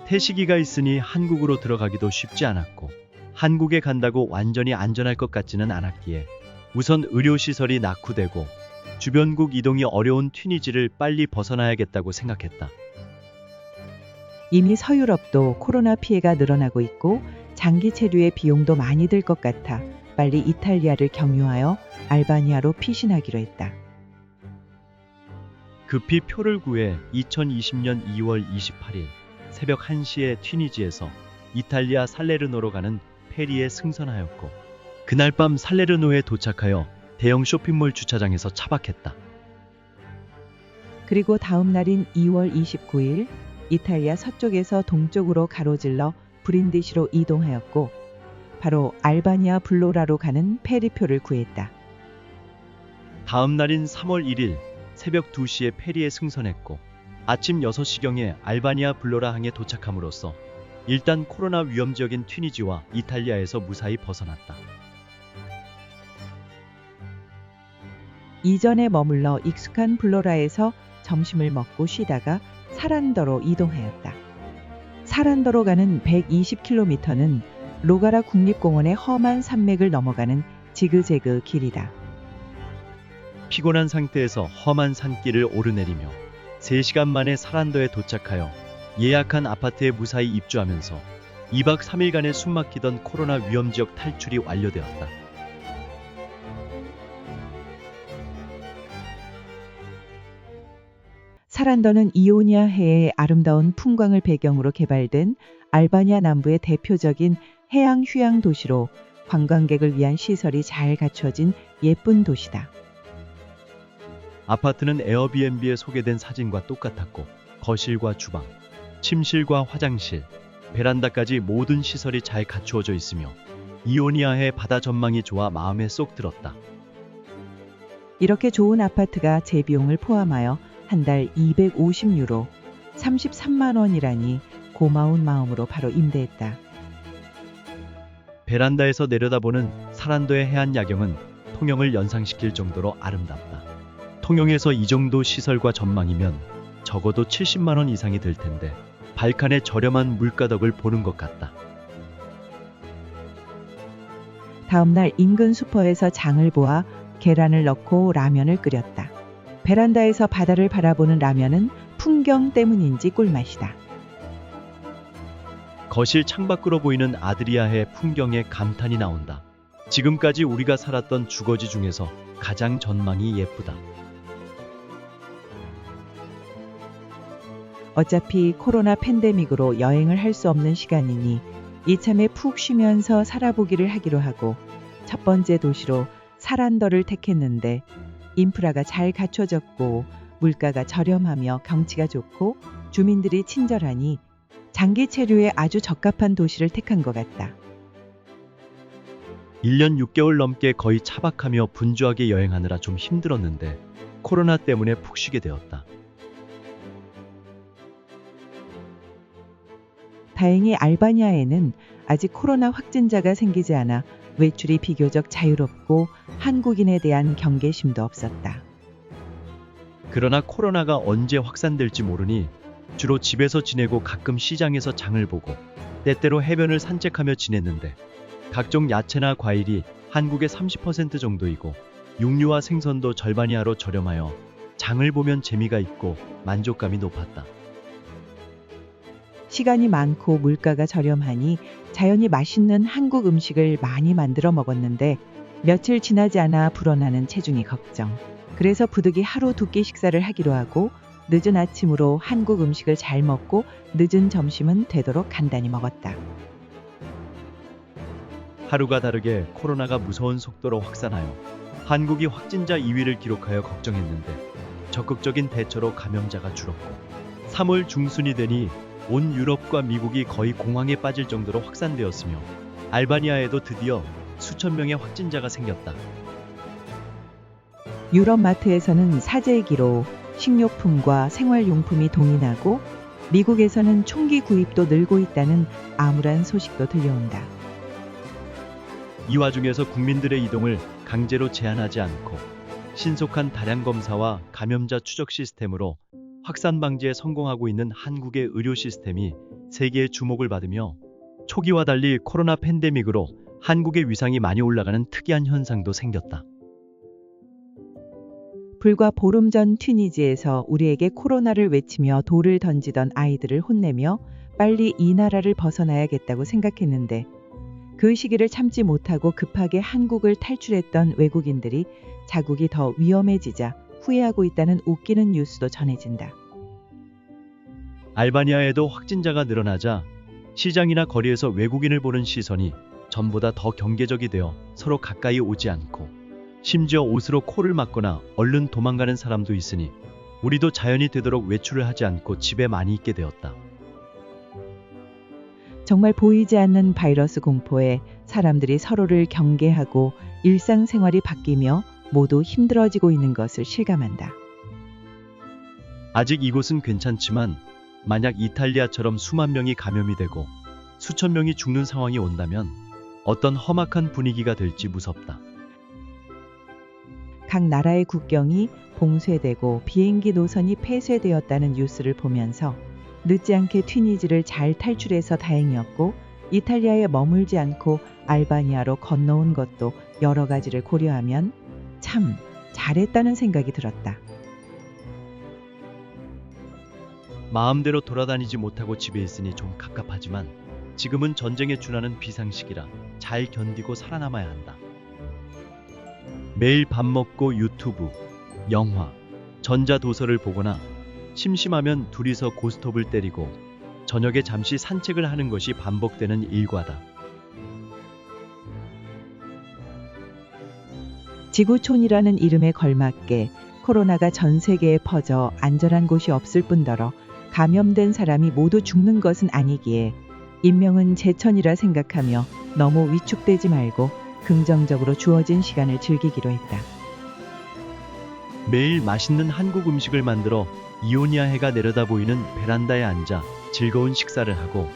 태시기가 있으니 한국으로 들어가기도 쉽지 않았고 한국에 간다고 완전히 안전할 것 같지는 않았기에 우선 의료시설이 낙후되고 주변국 이동이 어려운 튀니지를 빨리 벗어나야겠다고 생각했다. 이미 서유럽도 코로나 피해가 늘어나고 있고 장기 체류의 비용도 많이 들 것 같아 빨리 이탈리아를 경유하여 알바니아로 피신하기로 했다. 급히 표를 구해 2020년 2월 28일 새벽 1시에 튀니지에서 이탈리아 살레르노로 가는 페리에 승선하였고 그날 밤 살레르노에 도착하여 대형 쇼핑몰 주차장에서 차박했다. 그리고 다음 날인 2월 29일 이탈리아 서쪽에서 동쪽으로 가로질러 브린디시로 이동하였고 바로 알바니아 블로라로 가는 페리표를 구했다. 다음 날인 3월 1일 새벽 2시에 페리에 승선했고 아침 6시경에 알바니아 블로라 항에 도착함으로써 일단 코로나 위험 지역인 튀니지와 이탈리아에서 무사히 벗어났다. 이전에 머물러 익숙한 블로라에서 점심을 먹고 쉬다가 사란더로 이동하였다. 사란더로 가는 120km는 로가라 국립공원의 험한 산맥을 넘어가는 지그재그 길이다. 피곤한 상태에서 험한 산길을 오르내리며 3시간 만에 사란더에 도착하여 예약한 아파트에 무사히 입주하면서 2박 3일간의 숨막히던 코로나 위험지역 탈출이 완료되었다. 사란더는 이오니아 해의 아름다운 풍광을 배경으로 개발된 알바니아 남부의 대표적인 해양 휴양 도시로 관광객을 위한 시설이 잘 갖춰진 예쁜 도시다. 아파트는 에어비앤비에 소개된 사진과 똑같았고 거실과 주방, 침실과 화장실, 베란다까지 모든 시설이 잘 갖추어져 있으며 이오니아해 바다 전망이 좋아 마음에 쏙 들었다. 이렇게 좋은 아파트가 재비용을 포함하여 한 달 250유로, 33만 원이라니 고마운 마음으로 바로 임대했다. 베란다에서 내려다보는 사란도의 해안 야경은 통영을 연상시킬 정도로 아름답다. 통영에서 이 정도 시설과 전망이면 적어도 70만 원 이상이 들 텐데 발칸의 저렴한 물가덕을 보는 것 같다. 다음 날 인근 슈퍼에서 장을 보아 계란을 넣고 라면을 끓였다. 베란다에서 바다를 바라보는 라면은 풍경 때문인지 꿀맛이다. 거실 창밖으로 보이는 아드리아해 풍경에 감탄이 나온다. 지금까지 우리가 살았던 주거지 중에서 가장 전망이 예쁘다. 어차피 코로나 팬데믹으로 여행을 할 수 없는 시간이니 이참에 푹 쉬면서 살아보기를 하기로 하고 첫 번째 도시로 사란더를 택했는데 인프라가 잘 갖춰졌고 물가가 저렴하며 경치가 좋고 주민들이 친절하니 장기 체류에 아주 적합한 도시를 택한 것 같다. 1년 6개월 넘게 거의 차박하며 분주하게 여행하느라 좀 힘들었는데 코로나 때문에 푹 쉬게 되었다. 다행히 알바니아에는 아직 코로나 확진자가 생기지 않아 외출이 비교적 자유롭고 한국인에 대한 경계심도 없었다. 그러나 코로나가 언제 확산될지 모르니 주로 집에서 지내고 가끔 시장에서 장을 보고 때때로 해변을 산책하며 지냈는데 각종 야채나 과일이 한국의 30% 정도이고 육류와 생선도 절반 이하로 저렴하여 장을 보면 재미가 있고 만족감이 높았다. 시간이 많고 물가가 저렴하니 자연히 맛있는 한국 음식을 많이 만들어 먹었는데 며칠 지나지 않아 불어나는 체중이 걱정. 그래서 부득이 하루 2끼 식사를 하기로 하고 늦은 아침으로 한국 음식을 잘 먹고 늦은 점심은 되도록 간단히 먹었다. 하루가 다르게 코로나가 무서운 속도로 확산하여 한국이 확진자 2위를 기록하여 걱정했는데 적극적인 대처로 감염자가 줄었고 3월 중순이 되니 온 유럽과 미국이 거의 공황에 빠질 정도로 확산되었으며 알바니아에도 드디어 수천 명의 확진자가 생겼다. 유럽 마트에서는 사재기로 식료품과 생활용품이 동인하고 미국에서는 총기 구입도 늘고 있다는 암울한 소식도 들려온다. 이 와중에서 국민들의 이동을 강제로 제한하지 않고 신속한 다량 검사와 감염자 추적 시스템으로 확산 방지에 성공하고 있는 한국의 의료 시스템이 세계의 주목을 받으며 초기와 달리 코로나 팬데믹으로 한국의 위상이 많이 올라가는 특이한 현상도 생겼다. 불과 보름 전 튀니지에서 우리에게 코로나를 외치며 돌을 던지던 아이들을 혼내며 빨리 이 나라를 벗어나야겠다고 생각했는데 그 시기를 참지 못하고 급하게 한국을 탈출했던 외국인들이 자국이 더 위험해지자 후회하고 있다는 웃기는 뉴스도 전해진다. 알바니아에도 확진자가 늘어나자 시장이나 거리에서 외국인을 보는 시선이 전보다 더 경계적이 되어 서로 가까이 오지 않고 심지어 옷으로 코를 막거나 얼른 도망가는 사람도 있으니 우리도 자연이 되도록 외출을 하지 않고 집에 많이 있게 되었다. 정말 보이지 않는 바이러스 공포에 사람들이 서로를 경계하고 일상생활이 바뀌며 모두 힘들어지고 있는 것을 실감한다. 아직 이곳은 괜찮지만 만약 이탈리아처럼 수만 명이 감염이 되고 수천 명이 죽는 상황이 온다면 어떤 험악한 분위기가 될지 무섭다. 각 나라의 국경이 봉쇄되고 비행기 노선이 폐쇄되었다는 뉴스를 보면서 늦지 않게 튀니지를 잘 탈출해서 다행이었고 이탈리아에 머물지 않고 알바니아로 건너온 것도 여러 가지를 고려하면 참 잘했다는 생각이 들었다. 마음대로 돌아다니지 못하고 집에 있으니 좀 갑갑하지만 지금은 전쟁에 준하는 비상시기라 잘 견디고 살아남아야 한다. 매일 밥 먹고 유튜브, 영화, 전자도서를 보거나 심심하면 둘이서 고스톱을 때리고 저녁에 잠시 산책을 하는 것이 반복되는 일과다. 지구촌이라는 이름에 걸맞게 코로나가 전 세계에 퍼져 안전한 곳이 없을 뿐더러 감염된 사람이 모두 죽는 것은 아니기에 인명은 제천이라 생각하며 너무 위축되지 말고 긍정적으로 주어진 시간을 즐기기로 했다. 매일 맛있는 한국 음식을 만들어 이오니아 해가 내려다 보이는 베란다에 앉아 즐거운 식사를 하고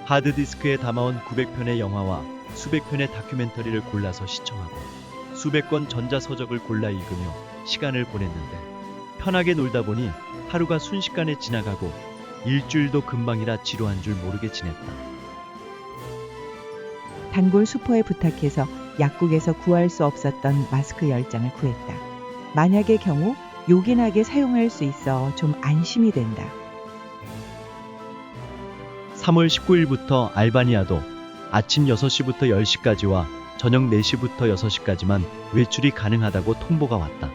하드디스크에 담아온 900편의 영화와 수백 편의 다큐멘터리를 골라서 시청하고 수백 권 전자서적을 골라 읽으며 시간을 보냈는데 편하게 놀다 보니 하루가 순식간에 지나가고 일주일도 금방이라 지루한 줄 모르게 지냈다. 단골 슈퍼에 부탁해서 약국에서 구할 수 없었던 마스크 10장을 구했다. 만약의 경우 요긴하게 사용할 수 있어 좀 안심이 된다. 3월 19일부터 알바니아도 아침 6시부터 10시까지와 저녁 4시부터 6시까지만 외출이 가능하다고 통보가 왔다.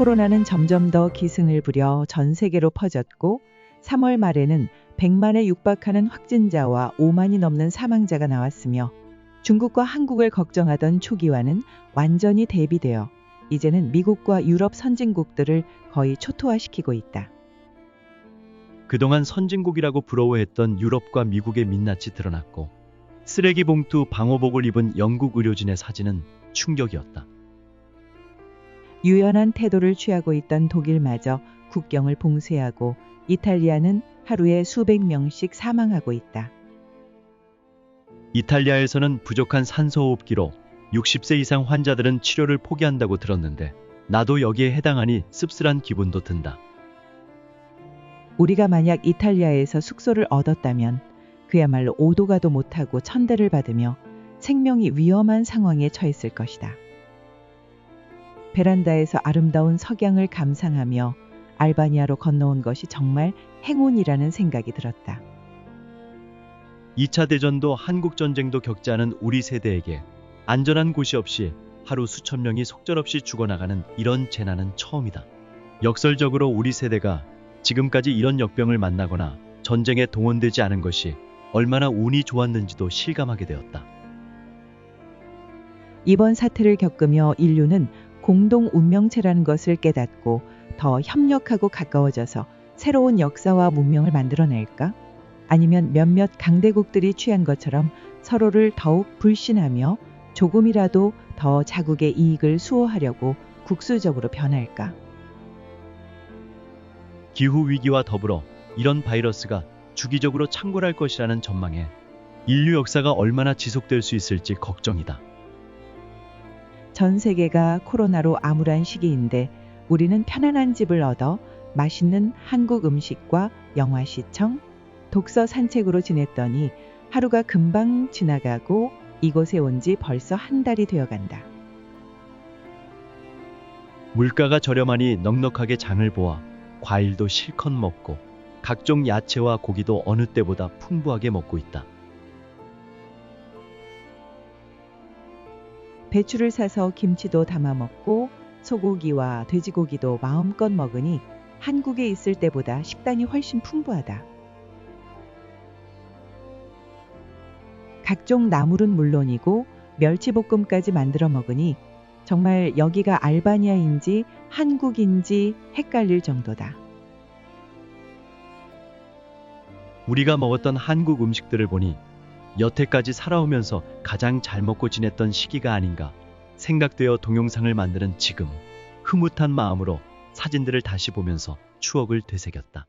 코로나는 점점 더 기승을 부려 전 세계로 퍼졌고 3월 말에는 100만에 육박하는 확진자와 5만이 넘는 사망자가 나왔으며 중국과 한국을 걱정하던 초기화는 완전히 대비되어 이제는 미국과 유럽 선진국들을 거의 초토화시키고 있다. 그동안 선진국이라고 부러워했던 유럽과 미국의 민낯이 드러났고 쓰레기 봉투 방호복을 입은 영국 의료진의 사진은 충격이었다. 유연한 태도를 취하고 있던 독일마저 국경을 봉쇄하고 이탈리아는 하루에 수백 명씩 사망하고 있다. 이탈리아에서는 부족한 산소호흡기로 60세 이상 환자들은 치료를 포기한다고 들었는데 나도 여기에 해당하니 씁쓸한 기분도 든다. 우리가 만약 이탈리아에서 숙소를 얻었다면 그야말로 오도 가도 못하고 천대를 받으며 생명이 위험한 상황에 처했을 것이다. 베란다에서 아름다운 석양을 감상하며 알바니아로 건너온 것이 정말 행운이라는 생각이 들었다. 2차 대전도 한국전쟁도 겪지 않은 우리 세대에게 안전한 곳이 없이 하루 수천 명이 속절없이 죽어나가는 이런 재난은 처음이다. 역설적으로 우리 세대가 지금까지 이런 역병을 만나거나 전쟁에 동원되지 않은 것이 얼마나 운이 좋았는지도 실감하게 되었다. 이번 사태를 겪으며 인류는 공동 운명체라는 것을 깨닫고 더 협력하고 가까워져서 새로운 역사와 문명을 만들어낼까? 아니면 몇몇 강대국들이 취한 것처럼 서로를 더욱 불신하며 조금이라도 더 자국의 이익을 수호하려고 국수적으로 변할까? 기후위기와 더불어 이런 바이러스가 주기적으로 창궐할 것이라는 전망에 인류 역사가 얼마나 지속될 수 있을지 걱정이다. 전 세계가 코로나로 암울한 시기인데 우리는 편안한 집을 얻어 맛있는 한국 음식과 영화 시청, 독서 산책으로 지냈더니 하루가 금방 지나가고 이곳에 온 지 벌써 한 달이 되어간다. 물가가 저렴하니 넉넉하게 장을 보아 과일도 실컷 먹고 각종 야채와 고기도 어느 때보다 풍부하게 먹고 있다. 배추를 사서 김치도 담아 먹고 소고기와 돼지고기도 마음껏 먹으니 한국에 있을 때보다 식단이 훨씬 풍부하다. 각종 나물은 물론이고 멸치볶음까지 만들어 먹으니 정말 여기가 알바니아인지 한국인지 헷갈릴 정도다. 우리가 먹었던 한국 음식들을 보니 여태까지 살아오면서 가장 잘 먹고 지냈던 시기가 아닌가 생각되어 동영상을 만드는 지금 흐뭇한 마음으로 사진들을 다시 보면서 추억을 되새겼다.